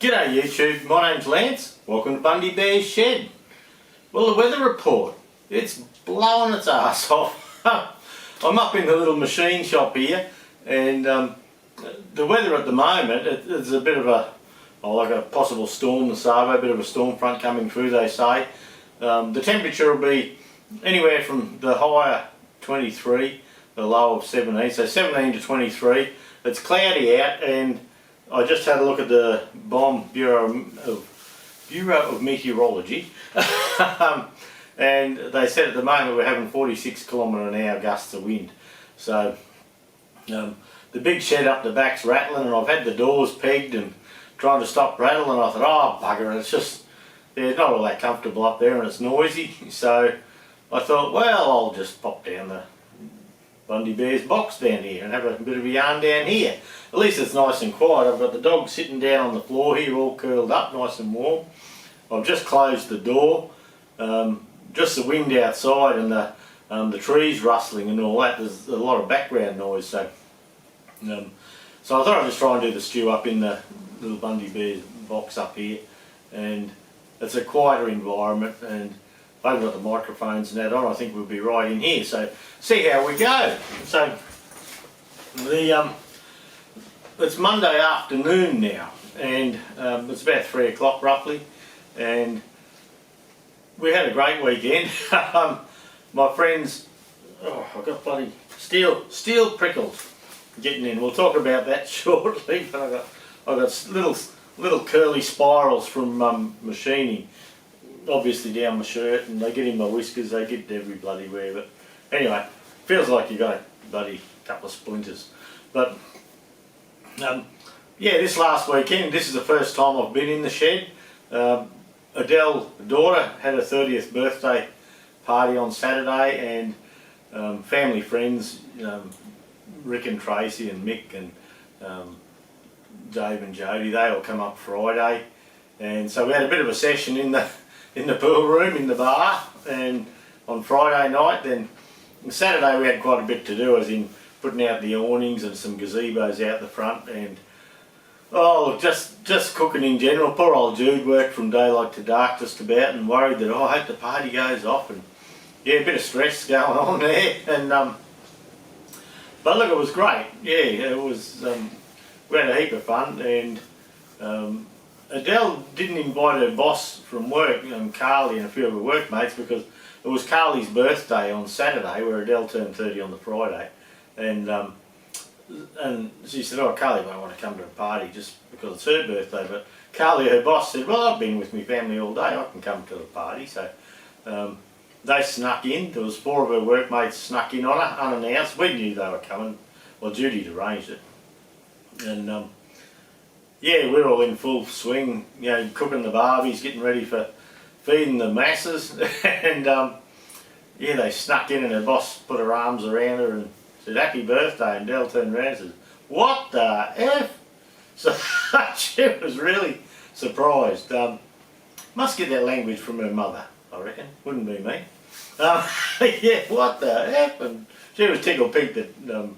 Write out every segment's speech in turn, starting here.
G'day YouTube, my name's Lance, welcome to Bundy Bear's Shed. Well, the weather report, it's blowing its ass off. I'm up in the little machine shop here and the weather at the moment, it's a bit of like a possible storm this afternoon, a bit of a storm front coming through they say. The temperature will be anywhere from the high 23, the low of 17, so 17 to 23. It's cloudy out and I just had a look at the Bureau of Meteorology and they said at the moment we're having 46 km/h gusts of wind. So the big shed up the back's rattling and I've had the doors pegged and trying to stop rattling and I thought, oh bugger, it's just, it's not all that comfortable up there and it's noisy. So I thought, well, I'll just pop down the Bundy Bear's box down here and have a bit of a yarn down here. At least it's nice and quiet. I've got the dog sitting down on the floor here all curled up, nice and warm. I've just closed the door, just the wind outside and the trees rustling and all that. There's a lot of background noise, so I thought I'd just try and do the stew up in the little Bundy Bear box up here, and it's a quieter environment and I haven't got the microphones and that on. I think we'll be right in here, so see how we go. So it's Monday afternoon now and it's about 3 o'clock roughly and we had a great weekend. My friends, I've got bloody steel prickles getting in. We'll talk about that shortly, but I got little curly spirals from machining obviously down my shirt and they get in my whiskers, they get every bloody where, but anyway, feels like you got a bloody couple of splinters. But yeah, this last weekend, this is the first time I've been in the shed. Adele, the daughter, had her 30th birthday party on Saturday and family friends, Rick and Tracy and Mick and Dave and Jody, they all come up Friday, and so we had a bit of a session in the pool room in the bar and on Friday night. Then on Saturday we had quite a bit to do, as in putting out the awnings and some gazebos out the front and just cooking in general. Poor old Jude worked from daylight to dark just about and worried that, I hope the party goes off, and yeah, a bit of stress going on there. And but look, it was great. Yeah, it was, we had a heap of fun, and Adele didn't invite her boss from work, Carly and a few of her workmates, because it was Carly's birthday on Saturday, where Adele turned 30 on the Friday, and she said, oh, Carly won't want to come to the party just because it's her birthday, but Carly, her boss, said, well, I've been with my family all day, I can come to the party. So they snuck in. There was 4 of her workmates snuck in on her, unannounced. We knew they were coming. Well, Judy'd arranged it. And yeah, we're all in full swing, cooking the barbies, getting ready for feeding the masses. And yeah, they snuck in and her boss put her arms around her and said, happy birthday, and Dell turned around and said, what the F? So she was really surprised. Must get that language from her mother, I reckon. Wouldn't be me. Yeah, what the F? And she was tickled pink that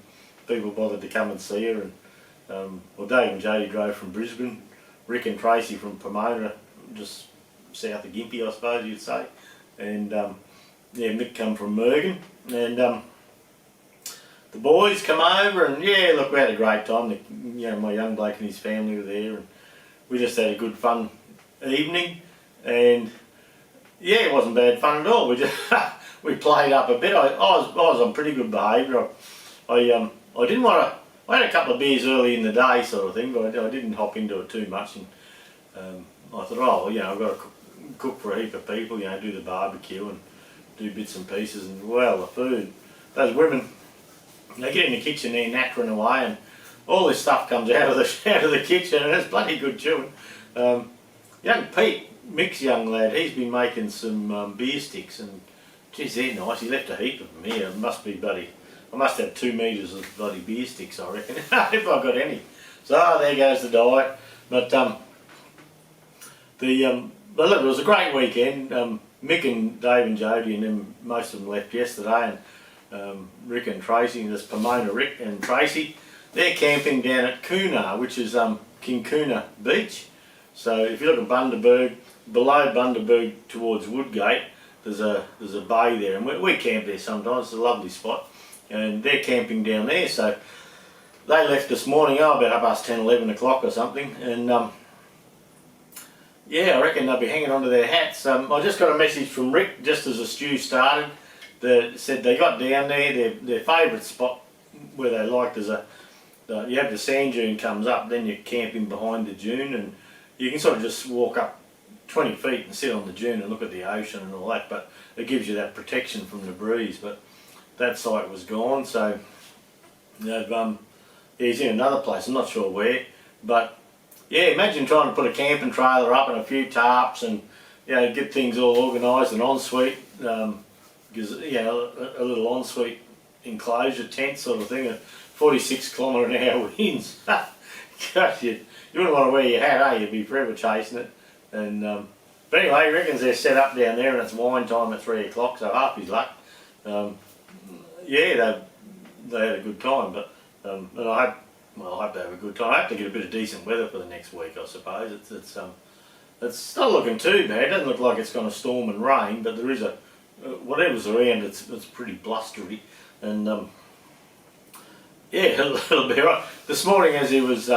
people bothered to come and see her. And well, Dave and Jody drove from Brisbane, Rick and Tracy from Pomona, just south of Gympie, I suppose you'd say. And yeah, Mick come from Mergen. And the boys come over and yeah, look, we had a great time. My young bloke and his family were there and we just had a good fun evening. And yeah, it wasn't bad fun at all. We just we played up a bit. I was on pretty good behaviour. I didn't want to. I had a couple of beers early in the day, sort of thing, but I didn't hop into it too much. And I thought, oh, I've got to cook for a heap of people. Do the barbecue and do bits and pieces. And well, the food. Those women, they get in the kitchen there nattering away, and all this stuff comes out of the kitchen, and it's bloody good chewing. Young Pete, Mick's young lad, he's been making some beer sticks, and geez, they're nice. He left a heap of them here. It must be bloody. I must have 2 metres of bloody beer sticks, I reckon, if I've got any. So there goes the diet. But but look, it was a great weekend. Mick and Dave and Jody and them, most of them left yesterday, and Rick and Tracy, and this Pomona Rick and Tracy, they're camping down at Coonar, which is Kinkuna Beach. So if you look at Bundaberg, below Bundaberg towards Woodgate, there's a bay there, and we camp there sometimes. It's a lovely spot, and they're camping down there. So they left this morning, about 10, 11 o'clock or something, and yeah, I reckon they'll be hanging onto their hats. I just got a message from Rick just as the stew started that said they got down there. Their favourite spot where they like, you have the sand dune comes up, then you're camping behind the dune, and you can sort of just walk up 20 feet and sit on the dune and look at the ocean and all that, but it gives you that protection from the breeze. But that site was gone, so he's in another place, I'm not sure where, but yeah, imagine trying to put a camping trailer up and a few tarps and get things all organised, an ensuite, because a little ensuite enclosure tent sort of thing, at 46km/h winds. Gosh, you wouldn't want to wear your hat, you'd be forever chasing it. And but anyway, he reckons they're set up down there and it's wine time at 3 o'clock, so half his luck. Yeah, they had a good time, but and I hope they have a good time. I hope they get a bit of decent weather for the next week, I suppose. It's not looking too bad. It doesn't look like it's going to storm and rain, but there is whatever's around, it's pretty blustery, and yeah, it'll be right. This morning, as he was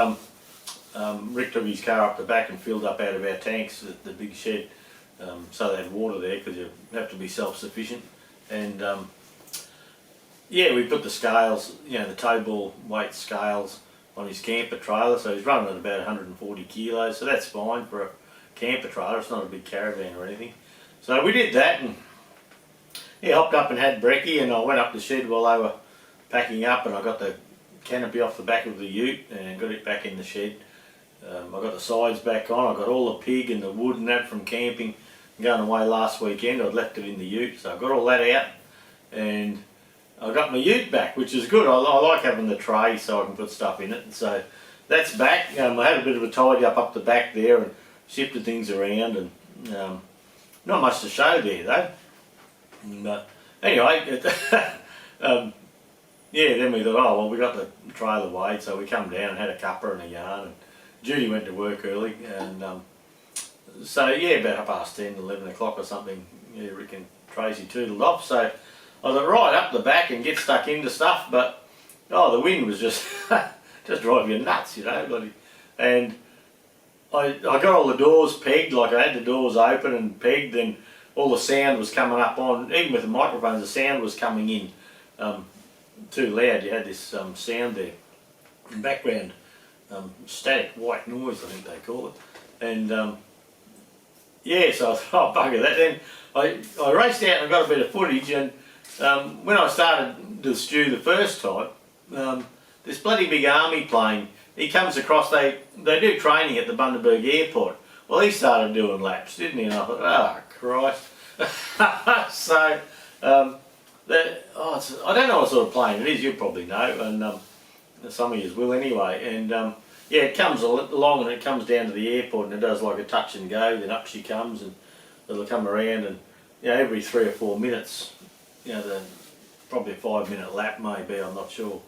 Rick took his car up the back and filled up out of our tanks at the big shed, so they had water there because you have to be self-sufficient. And yeah, we put the scales, the tow ball weight scales on his camper trailer, so he's running at about 140 kilos, so that's fine for a camper trailer. It's not a big caravan or anything. So we did that, and hopped up and had brekkie, and I went up the shed while they were packing up, and I got the canopy off the back of the ute and got it back in the shed. I got the sides back on. I got all the pig and the wood and that from camping going away last weekend. I'd left it in the ute, so I got all that out, and I got my ute back, which is good. I like having the tray so I can put stuff in it. So that's back. I had a bit of a tidy up the back there and shifted things around, and not much to show there though. But anyway, yeah, then we thought, oh well, we got the trailer weighed, so we come down and had a cuppa and a yarn, and Judy went to work early, and so yeah, about 10, 11 o'clock or something, Rick and Tracy tootled off. So I thought, right up the back and get stuck into stuff, but the wind was just just driving you nuts, bloody. And I got all the doors pegged, like I had the doors open and pegged, and all the sound was coming up on, even with the microphones, the sound was coming in too loud. You had this sound there in the background, static white noise, I think they call it. And yeah, so I thought, oh bugger that. Then I raced out and got a bit of footage, and when I started the stew the first time, this bloody big army plane, he comes across, they do training at the Bundaberg airport. Well, he started doing laps, didn't he? And I thought, oh Christ. So, I don't know what sort of plane it is, you probably know, and some of you will anyway. And yeah, it comes along and it comes down to the airport and it does like a touch and go, then up she comes, and it'll come around, and every 3 or 4 minutes, probably a 5-minute lap maybe, I'm not sure.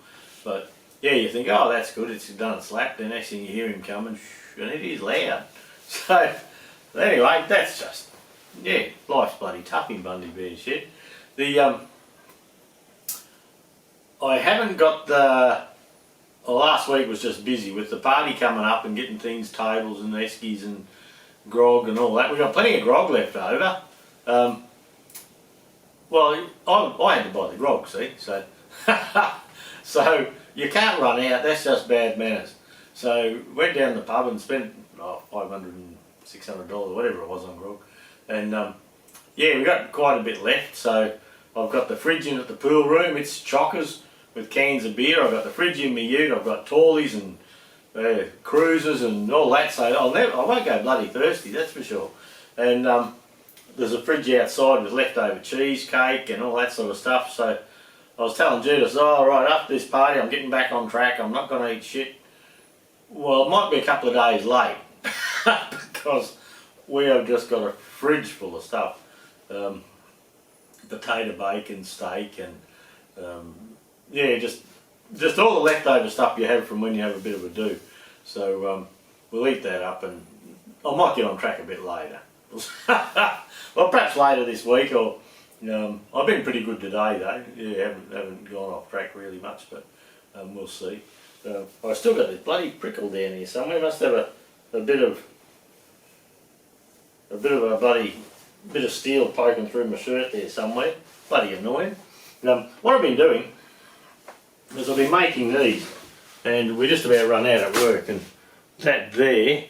But yeah, you think, oh that's good, it's done its lap, then next thing you hear him coming, and it is loud. So anyway, that's just, life's bloody tough in Bundy Bear shed. I haven't got last week was just busy with the party coming up and getting things, tables and eskies and grog and all that. We've got plenty of grog left over. Well, I had to buy the grog, see, so so you can't run out, that's just bad manners. So went down to the pub and spent $500 and $600, whatever it was, on grog. And yeah, we got quite a bit left, so I've got the fridge in at the pool room, it's chockers with cans of beer. I've got the fridge in my ute, I've got tallies and cruisers and all that, so I won't go bloody thirsty, that's for sure. And there's a fridge outside with leftover cheesecake and all that sort of stuff. So I was telling Judith, oh right, after this party I'm getting back on track, I'm not going to eat shit. Well, it might be a couple of days late because we have just got a fridge full of stuff. Potato bacon, steak, and yeah, just all the leftover stuff you have from when you have a bit of a do. So we'll eat that up, and I might get on track a bit later. Well, perhaps later this week, or I've been pretty good today though. Yeah, haven't gone off track really much, but we'll see. I still got this bloody prickle down here somewhere. Must have a bit of a bloody bit of steel poking through my shirt there somewhere. Bloody annoying. What I've been doing is I've been making these, and we're just about run out at work, and that there,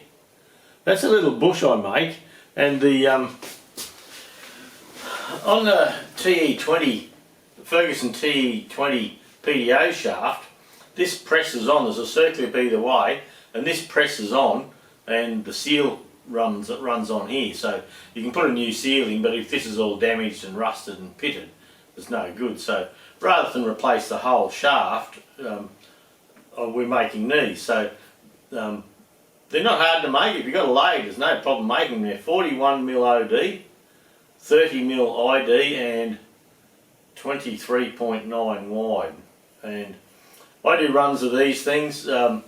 that's a little bush I make, and the on the TE20 Ferguson TE20 PDO shaft, this presses on. There's a circlip either way, and this presses on, and the seal runs on here. So you can put a new seal in, but if this is all damaged and rusted and pitted, it's no good. So rather than replace the whole shaft, we're making these. So they're not hard to make. If you've got a lathe, there's no problem making them. They're 41mm OD, 30mm ID, and 23.9 wide. And I do runs of these things. The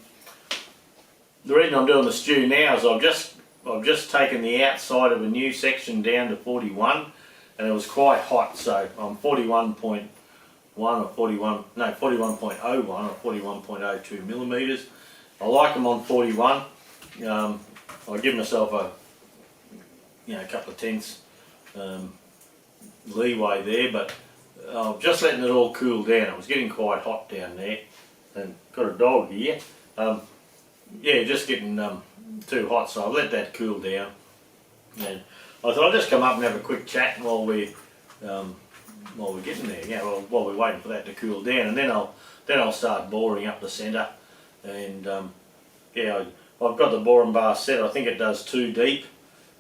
reason I'm doing the stew now is I've just taken the outside of a new section down to 41, and it was quite hot, so I'm 41.1 or 41.01 or 41.02 millimeters. I like them on 41. I give myself a couple of tenths leeway there, but just letting it all cool down. It was getting quite hot down there, and got a dog here. Yeah, just getting too hot, so I've let that cool down. And I thought I'd just come up and have a quick chat while we're getting there. Yeah, well, while we're waiting for that to cool down, and then I'll start boring up the centre. And yeah, I've got the boring bar set. I think it does 2 deep,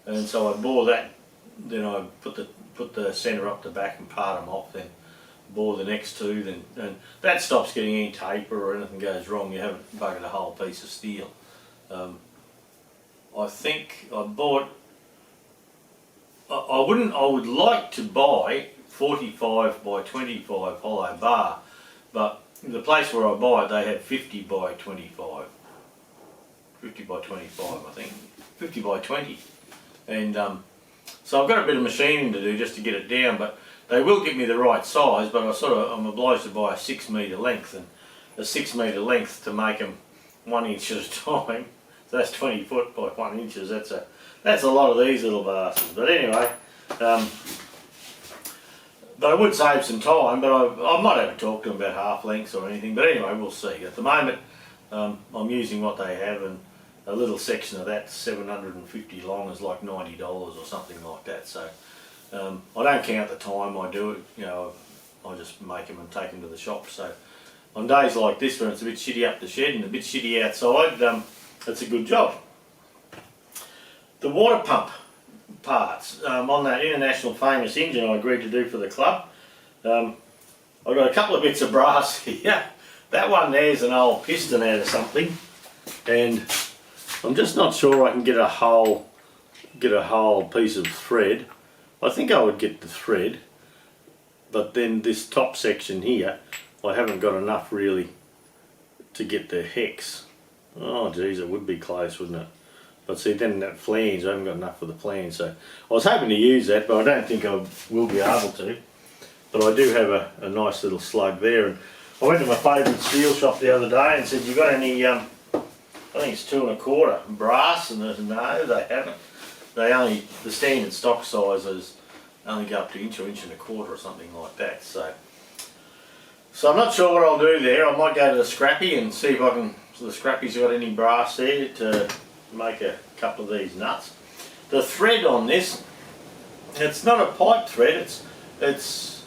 and so I bore that. Then I put the centre up the back and part them off. Then bore the next 2. Then and that stops getting any taper or anything goes wrong. You haven't buggered a whole piece of steel. I think I bought. I would like to buy 45 by 25 hollow bar, but the place where I buy it, they have 50 by 25. 50 by 25, I think. 50 by 20. And so I've got a bit of machining to do just to get it down, but they will give me the right size, but I'm obliged to buy a 6 metre length, and a 6 metre length to make them 1 inch at a time. So that's 20 foot by 1 inch. That's a lot of these little bastards. But anyway, but I would save some time, but I might have a talk to them about half lengths or anything. But anyway, we'll see. At the moment, I'm using what they have, and a little section of that, 750 long, is like $90 or something like that. So I don't count the time I do it. I just make them and take them to the shop. So on days like this, when it's a bit shitty up the shed and a bit shitty outside, it's a good job. The water pump parts on that international famous engine I agreed to do for the club. I've got a couple of bits of brass here. That one there's an old piston out of something, and I'm just not sure I can get a whole piece of thread. I think I would get the thread, but then this top section here, I haven't got enough really to get the hex. Oh geez, it would be close, wouldn't it? But see, then that flange, I haven't got enough for the flange, so I was hoping to use that, but I don't think I will be able to. But I do have a nice little slug there, and I went to my favourite steel shop the other day and said, "You got any, I think it's 2 1/4 brass?" And they said, no, they haven't. The standard stock sizes only go up to inch or inch and a quarter or something like that. So I'm not sure what I'll do there. I might go to the scrappy and see if I can. So the scrappy's got any brass there to make a couple of these nuts. The thread on this, it's not a pipe thread. It's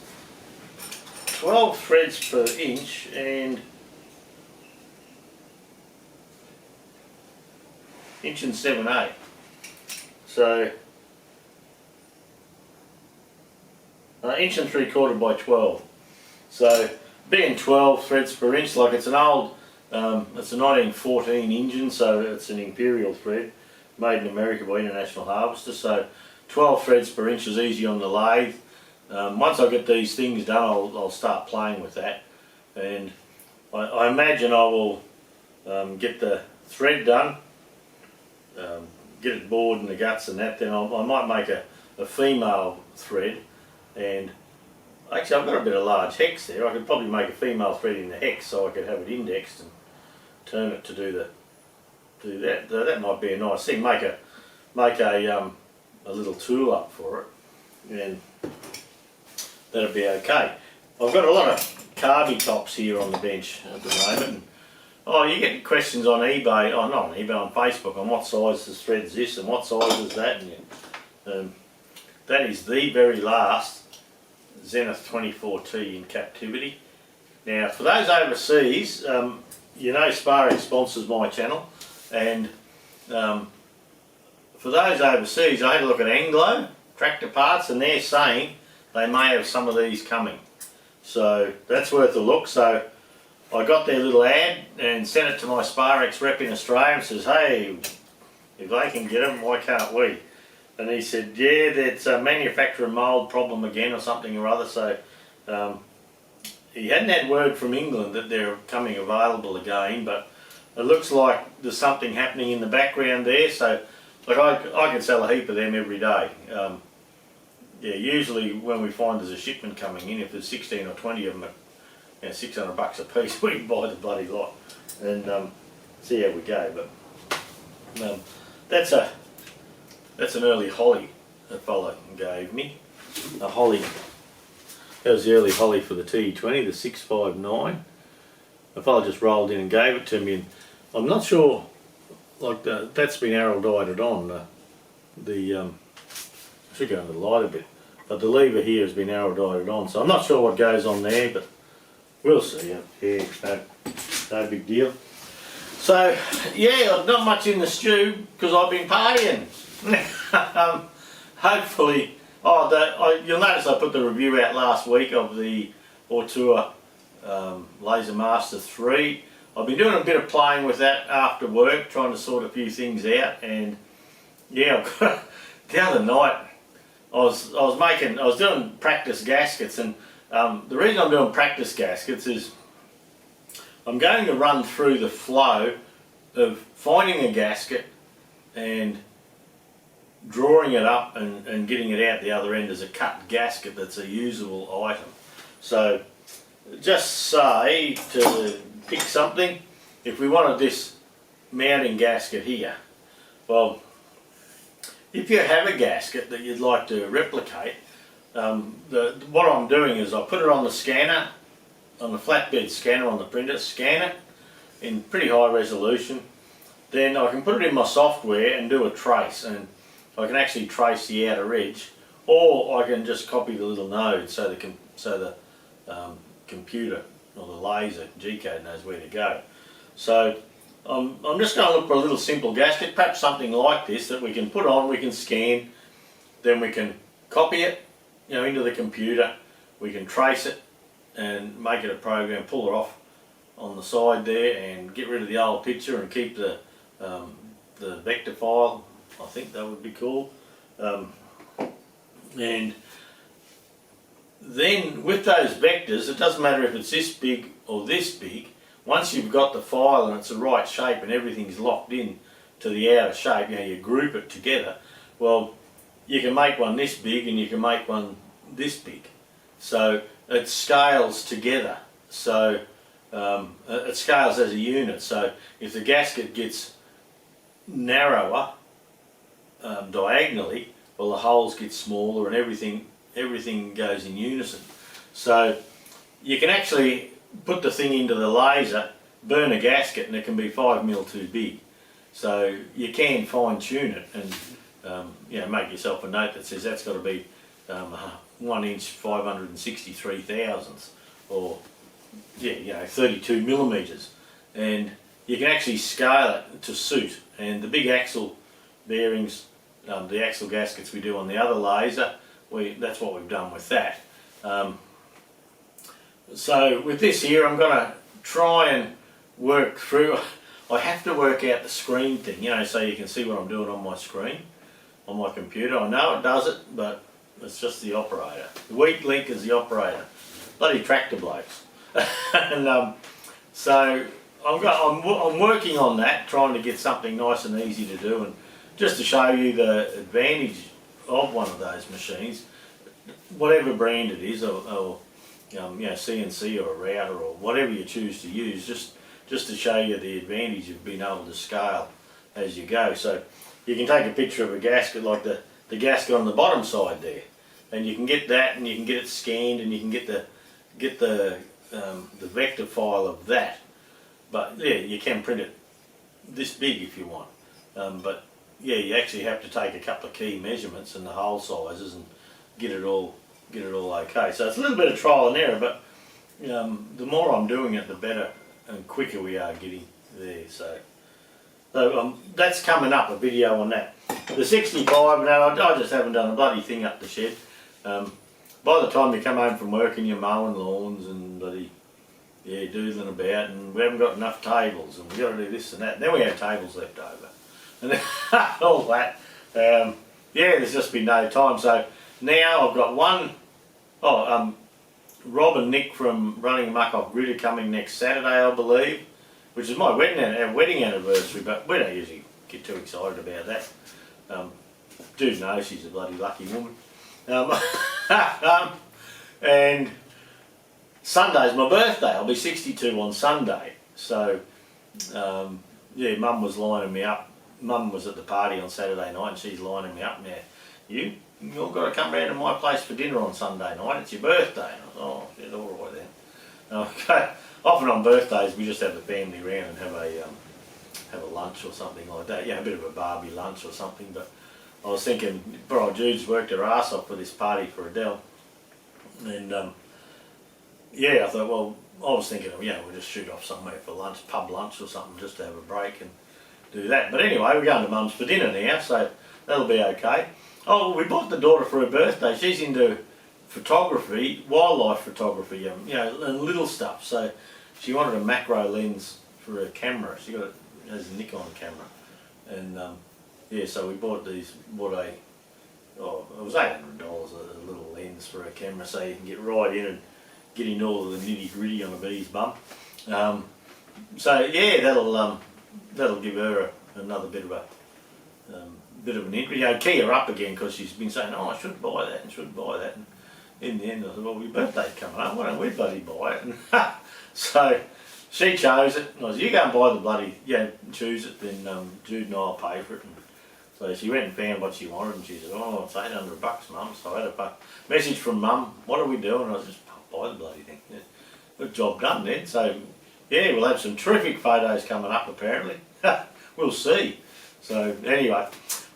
12 threads per inch and inch and 7/8. So inch and 3/4 by 12. So being 12 threads per inch, like it's an old, it's a 1914 engine, so it's an imperial thread made in America by International Harvester. So 12 threads per inch is easy on the lathe. Once I get these things done, I'll start playing with that, and I imagine I will get the thread done, get it bored in the guts and that, then I might make a female thread. And actually I've got a bit of large hex there. I could probably make a female thread in the hex so I could have it indexed and turn it to do that. That might be a nice thing. Make a little tool up for it, and that'd be okay. I've got a lot of carby tops here on the bench at the moment. And, oh, you get questions on eBay, not on eBay, on Facebook, on what size the thread is this and what size is that. And that is the very last Zenith 24T in captivity. Now, for those overseas, you know Sparex sponsors my channel, and for those overseas, I had a look at Anglo Tractor Parts, and they're saying they may have some of these coming. So that's worth a look. So I got their little ad and sent it to my Sparex rep in Australia and says, hey, if they can get them, why can't we? And he said, yeah, that's a manufacturer mould problem again or something or other. So he hadn't had word from England that they're coming available again, but it looks like there's something happening in the background there. So like I can sell a heap of them every day. Yeah, usually when we find there's a shipment coming in, if there's 16 or 20 of them at $600 a piece, we can buy the bloody lot and see how we go. But that's an early holly a fella gave me. A holly. That was the early holly for the TE20, the 659. A fella just rolled in and gave it to me, and I'm not sure. Like that's been arrow-dieted on. I should go into the light a bit, but the lever here has been arrow-dieted on, so I'm not sure what goes on there, but we'll see. Yeah, no big deal. So yeah, not much in the stew because I've been partying. Hopefully, you'll notice I put the review out last week of the Auteur Laser Master 3. I've been doing a bit of playing with that after work, trying to sort a few things out, and yeah, the other night I was doing practice gaskets, and the reason I'm doing practice gaskets is I'm going to run through the flow of finding a gasket and drawing it up and getting it out the other end as a cut gasket that's a usable item. So just say to pick something, if we wanted this mounting gasket here, well, if you have a gasket that you'd like to replicate, what I'm doing is I put it on the scanner, on the flatbed scanner on the printer, scan it in pretty high resolution, then I can put it in my software and do a trace, and I can actually trace the outer edge, or I can just copy the little node so the computer or the laser G-code knows where to go. So I'm just going to look for a little simple gasket, perhaps something like this that we can put on, we can scan, then we can copy it, into the computer, we can trace it and make it a program, pull it off on the side there and get rid of the old picture and keep the vector file. I think that would be cool. And then with those vectors, it doesn't matter if it's this big or this big, once you've got the file and it's the right shape and everything's locked in to the outer shape, you group it together, well, you can make one this big and you can make one this big. So it scales together. So it scales as a unit. So if the gasket gets narrower diagonally, well, the holes get smaller and everything goes in unison. So you can actually put the thing into the laser, burn a gasket, and it can be 5mm too big. So you can fine tune it and make yourself a note that says that's got to be 1 inch 563 thousandths, or 32 millimeters, and you can actually scale it to suit. And the big axle bearings, the axle gaskets we do on the other laser, that's what we've done with that. So with this here, I'm going to try and work through. I have to work out the screen thing, so you can see what I'm doing on my screen, on my computer. I know it does it, but it's just the operator. The weak link is the operator. Bloody tractor blokes. And so I'm working on that, trying to get something nice and easy to do, just to show you the advantage of one of those machines, whatever brand it is, or you know, CNC or a router or whatever you choose to use, just to show you the advantage of being able to scale as you go. So you can take a picture of a gasket like the gasket on the bottom side there, and you can get that, and you can get it scanned, and you can get the vector file of that. But yeah, you can print it this big if you want. But yeah, you actually have to take a couple of key measurements and the hole sizes and get it all okay. So it's a little bit of trial and error, but the more I'm doing it, the better and quicker we are getting there. So that's coming up, a video on that. The 65, now I just haven't done a bloody thing up the shed. By the time you come home from work and you're mowing lawns and bloody doodling about, and we haven't got enough tables, and we've got to do this and that, and then we have tables left over, and then all that. There's just been no time. So now I've got Rob and Nick from Running Amok Off Grid are coming next Saturday, I believe, which is my wedding anniversary, but we don't usually get too excited about that. Dude knows she's a bloody lucky woman. And Sunday's my birthday. I'll be 62 on Sunday. So, Mum was lining me up. Mum was at the party on Saturday night and she's lining me up now. You've got to come round to my place for dinner on Sunday night. It's your birthday. And I was all right then. Okay. Often on birthdays we just have the family round and have a lunch or something like that. A bit of a Barbie lunch or something. But I was thinking, poor old Jude's worked her ass off for this party for Adele. And I thought, well, I was thinking, we'll just shoot off somewhere for lunch, pub lunch or something, just to have a break and do that. But anyway, we're going to Mum's for dinner now, so that'll be okay. Oh, we bought the daughter for her birthday. She's into photography, wildlife photography, and little stuff. So she wanted a macro lens for her camera. She got it as a Nikon camera, and so we bought it was $800 a little lens for her camera, so you can get right in and get in all the nitty gritty on a bee's bum. That'll give her another bit of an interest. Key her up again, because she's been saying, I should buy that and should buy that. And in the end I said, well, your birthday's coming up, why don't we bloody buy it? And so she chose it. And I said, you go and buy the bloody, choose it, then Jude and I'll pay for it. And so she went and found what she wanted, and she said, it's $800, Mum. So I had a message from Mum, what are we doing? And I just buy the bloody thing. Good job done then. So we'll have some terrific photos coming up apparently. We'll see. So anyway,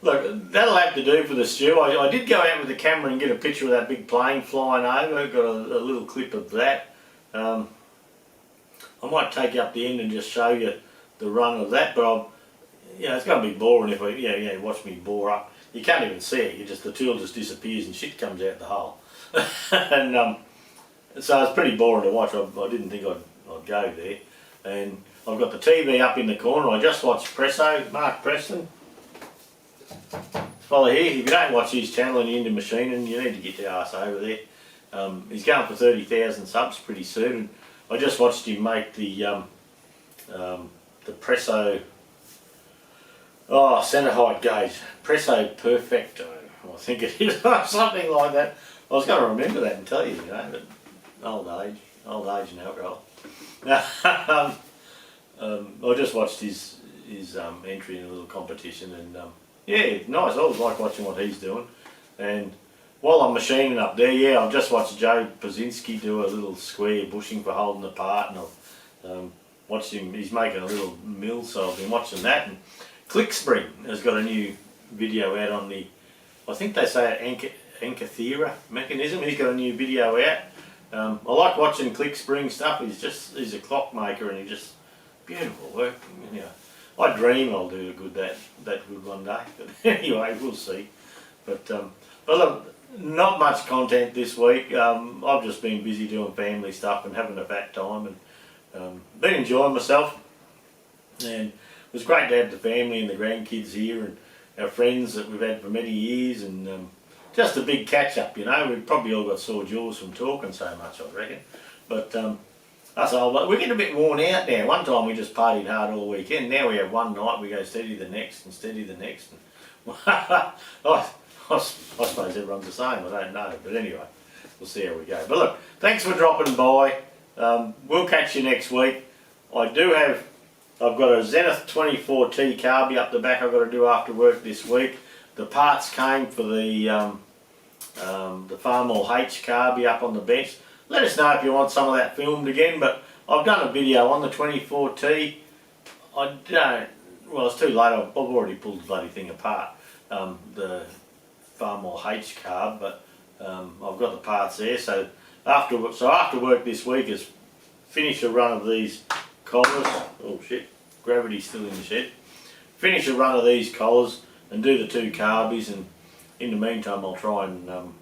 look, that'll have to do for the stew. I did go out with the camera and get a picture of that big plane flying over. Got a little clip of that. I might take you up the end and just show you the run of that, but it's going to be boring if you watch me bore up. You can't even see it. The tool just disappears and shit comes out the hole. And so it's pretty boring to watch. I didn't think I'd go there. And I've got the TV up in the corner. I just watched Presso, Mark Preston. Follow here. If you don't watch his channel and you're into machining, you need to get your ass over there. He's going for 30,000 subs pretty soon. And I just watched him make the Presso centre height gauge. Presso Perfecto, I think it is, something like that. I was going to remember that and tell you, but old age and alcohol. I just watched his entry in a little competition, and nice. I always like watching what he's doing. And while I'm machining up there, I've just watched Joe Pazinski do a little square bushing for holding apart, and I've watched him. He's making a little mill, so I've been watching that. And Clickspring has got a new video out on the, I think they say Ankathera mechanism. He's got a new video out. I like watching Clickspring stuff. He's a clockmaker, and he just beautiful work. I dream I'll do that good one day. But anyway, we'll see. But look, not much content this week. I've just been busy doing family stuff and having a fat time, and been enjoying myself. And it was great to have the family and the grandkids here, and our friends that we've had for many years, and just a big catch up. We've probably all got sore jaws from talking so much, I reckon. But we're getting a bit worn out now. One time we just partied hard all weekend. Now we have one night, we go steady the next and steady the next. And I suppose everyone's the same, I don't know, but anyway, we'll see how we go. But look, thanks for dropping by. We'll catch you next week. I've got a Zenith 24T carby up the back I've got to do after work this week. The parts came for the Farm All H carby up on the bench. Let us know if you want some of that filmed again, but I've done a video on the 24T. Well, it's too late, I've already pulled the bloody thing apart, the Farm All H carb, but I've got the parts there. So after work this week is finish a run of these collars. Oh shit, gravity's still in the shed. Finish a run of these collars and do the 2 carbies, and in the meantime I'll try and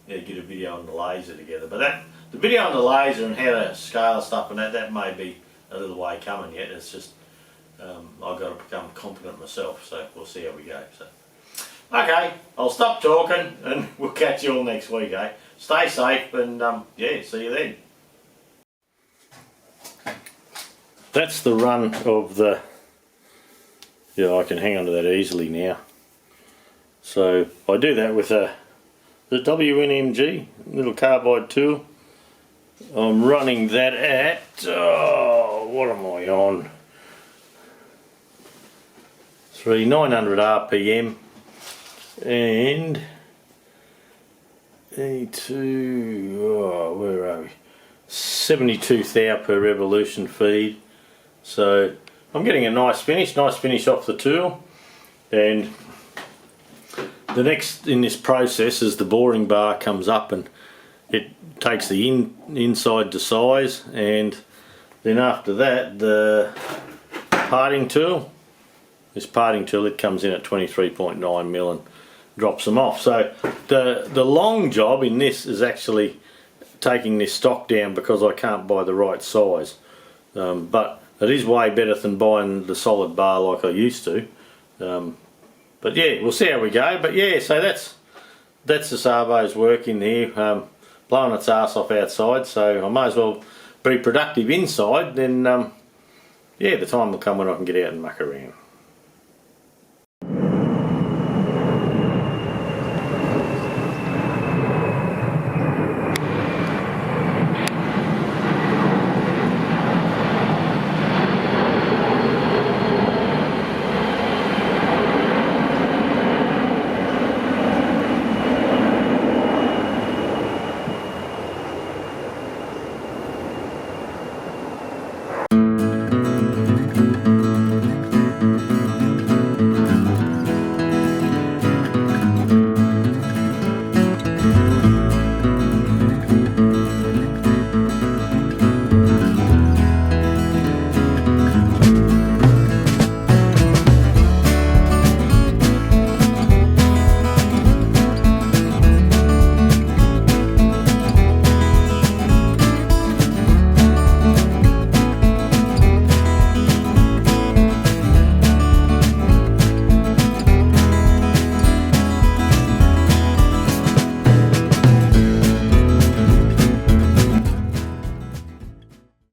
get a video on the laser together. But the video on the laser and how to scale stuff and that may be a little way coming yet. It's just I've got to become competent myself, so we'll see how we go. So okay, I'll stop talking and we'll catch you all next week, eh? Stay safe and yeah, see you then. That's the run of the, I can hang on to that easily now. So I do that with the WNMG little carbide tool. I'm running that at, what am I on? 900 RPM and where are we? 72 thou per revolution feed. So I'm getting a nice finish off the tool, and the next in this process is the boring bar comes up and it takes the inside to size, and then after that the parting tool, it comes in at 23.9mm and drops them off. So the long job in this is actually taking this stock down because I can't buy the right size, but it is way better than buying the solid bar like I used to. But yeah, we'll see how we go. But yeah, so that's the Savo's work in here, blowing its ass off outside, so I may as well be productive inside. Then yeah, the time will come when I can get out and muck around.